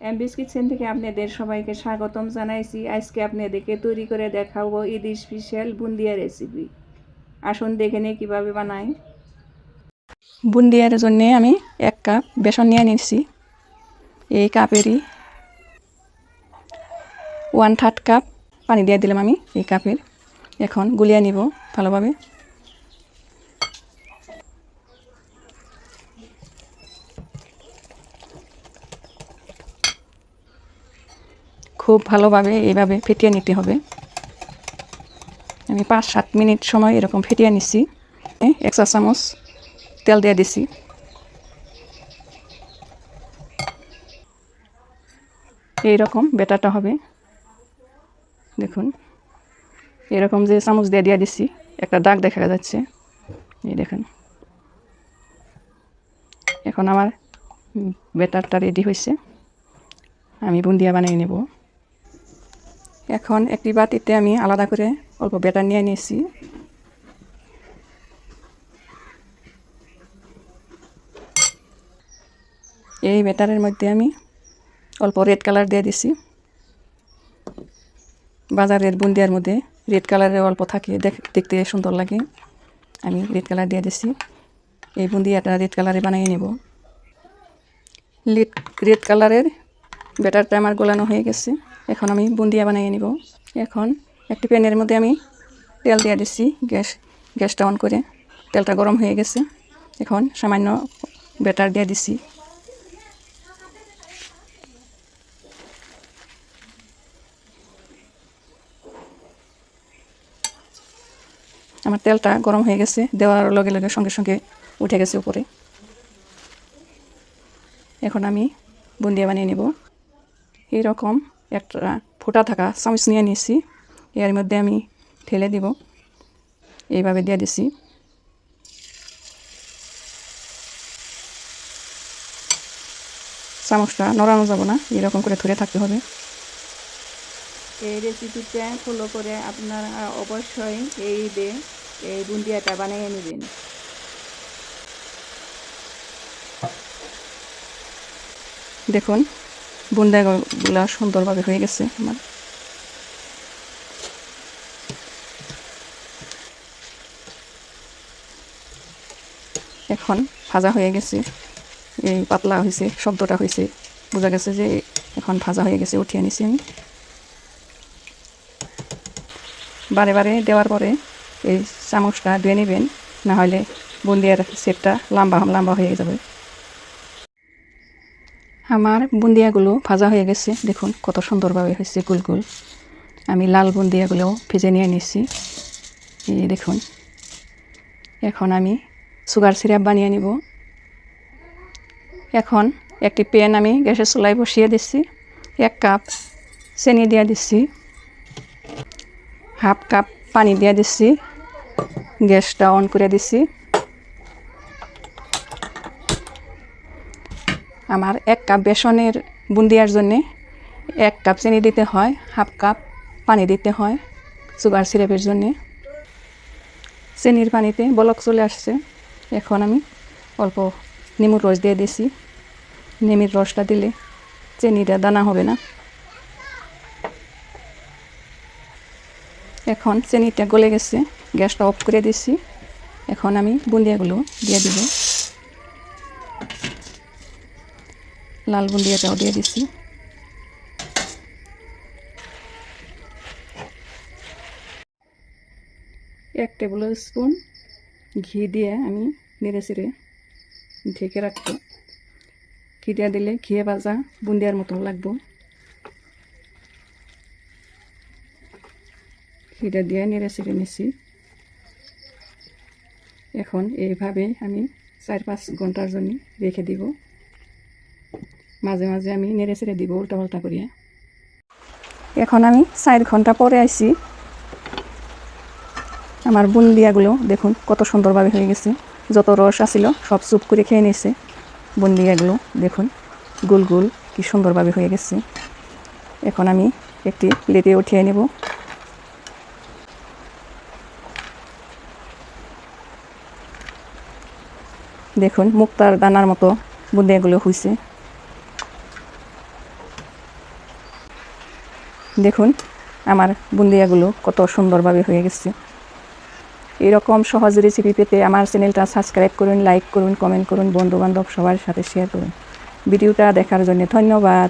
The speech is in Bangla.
এমবিস কিচেন থেকে আপনাদের সবাইকে স্বাগতম জানাইছি। আজকে আপনাদেরকে তৈরি করে দেখাবো ঈদ স্পেশাল বুন্দিয়া রেসিপি। আসুন দেখে নিই কীভাবে বানাই। বুন্দিয়ার জন্যে আমি 1 কাপ বেসন নিয়ে নিয়েছি। এই কাপেরই 1/3 কাপ পানি দিয়ে দিলাম আমি এই কাপের। এখন গুলিয়ে নিব ভালোভাবে। খুব ভালোভাবে এইভাবে ফেটিয়ে নিতে হবে। আমি 5-7 মিনিট সময় এরকম ফেটিয়ে নিচ্ছি। 1 চা চামচ তেল দিয়ে দিছি। এইরকম ব্যাটারটা হবে, দেখুন। এরকম যে চামচ দিয়ে দিচ্ছি একটা দাগ দেখা যাচ্ছে, এই দেখুন। এখন আমার ব্যাটারটা রেডি হয়েছে, আমি বুন্দিয়া বানিয়ে নেব। এখন একটি বাটিতে আমি আলাদা করে অল্প ব্যাটার নিয়ে নিয়েছি। এই ব্যাটারের মধ্যে আমি অল্প রেড কালার দিয়ে দিছি। বাজারের বুন্দিয়ার মধ্যে রেড কালারের অল্প থাকে, দেখতে সুন্দর লাগে। আমি রেড কালার দিয়ে দিছি। এই বুন্দিয়াটা রেড কালারে বানিয়ে নেব। রেড কালারের ব্যাটারটা আমার গোলানো হয়ে গেছে। এখন আমি বুন্দিয়া বানিয়ে নেব। এখন একটি প্যানের মধ্যে আমি তেল দিয়ে দিচ্ছি। গ্যাসটা অন করে তেলটা গরম হয়ে গেছে। এখন সামান্য ব্যাটার দিয়ে দিচ্ছি। আমার তেলটা গরম হয়ে গেছে, দেওয়ার লগে লগে সঙ্গে সঙ্গে উঠে গেছে উপরে। এখন আমি বুন্দিয়া বানিয়ে নেব। এইরকম একটা ফোঁটা থাকা চামচ নিয়ে নিয়েছি, এর মধ্যে আমি ঢেলে দিব। এইভাবে দিয়ে দিছি। চামচটা নড়ানো যাব না, এরকম করে ধরে থাকতে হবে। এই রেসিপিটা ফলো করে আপনারা অবশ্যই এই ঈদে এই বুন্দিয়াটা বানিয়ে নেবেন। দেখুন বুন্দিয়াগুলো সুন্দরভাবে হয়ে গেছে আমার। এখন ভাজা হয়ে গেছে, এই পাতলা হয়েছে, শব্দটা হয়েছে, বোঝা গেছে যে এখন ভাজা হয়ে গেছে। উঠিয়ে নিছি আমি। বারে বারে দেওয়ার পরে এই চামচটা ধুয়ে নেবেন, না হলে বুন্দিয়ার সেটটা লম্বা হয়ে যাবে। আমার বুন্দিয়াগুলো ভাজা হয়ে গেছে, দেখুন কত সুন্দরভাবে হয়েছে গোল গোল। আমি লাল বুন্দিয়াগুলোও ভেজে নিয়ে নিচ্ছি, এই দেখুন। এখন আমি সুগার সিরাপ বানিয়ে নিব। এখন একটি প্যান আমি গ্যাসের চুলায় বসিয়ে দিচ্ছি। 1 কাপ চিনি দিয়ে দিচ্ছি, 1/2 কাপ পানি দিয়ে দিচ্ছি। গ্যাসটা অন করে দিচ্ছি। আমার 1 কাপ বেসনের বুন্দিয়ার জন্যে 1 কাপ চিনি দিতে হয়, 1/2 কাপ পানি দিতে হয় সুগার সিরাপের জন্যে। চিনির পানিতে বলক চলে আসছে। এখন আমি অল্প নেমুর রস দিয়ে দিয়েছি। নেমির রসটা দিলে চিনিটা দানা হবে না। এখন চিনিটা গলে গেছে, গ্যাসটা অফ করে দিচ্ছি। এখন আমি বুন্দিয়াগুলো দিয়ে দিব। লাল বুন্দিয়াটাও দিয়ে দিচ্ছি। এক টেবিল স্পুন ঘি দিয়ে আমি নেড়ে চেড়ে ঢেকে রাখবো। ঘিটা দিলে ঘিয়ে ভাজা বুন্দিয়ার মতো লাগবো। ঘিটা দিয়ে নেড়ে চেড়ে নিচ্ছি। এখন এইভাবে আমি 4-5 ঘন্টার জন্য রেখে দিব। মাঝে মাঝে আমি নেড়ে চেড়ে দিব উল্টা পাল্টা করিয়া। এখন আমি 4 ঘন্টা পরে আইছি। আমার বুন্দিয়াগুলো দেখুন কত সুন্দরভাবে হয়ে গেছে। যত রস আসিল সব চুপ করে খেয়ে নিয়েছে। বুন্দিয়াগুলো দেখুন গোল গোল কি সুন্দরভাবে হয়ে গেছে। এখন আমি একটি প্লেটে উঠিয়ে নেব। দেখুন মুক্তার দানার মতো বুন্দিয়াগুলো হয়েছে। দেখুন আমার বুন্দিয়াগুলো কত সুন্দরভাবে হয়ে গেছে। এরকম সহজ রেসিপি পেতে আমার চ্যানেলটা সাবস্ক্রাইব করুন, লাইক করুন, কমেন্ট করুন, বন্ধুবান্ধব সবার সাথে শেয়ার করুন। ভিডিওটা দেখার জন্য ধন্যবাদ।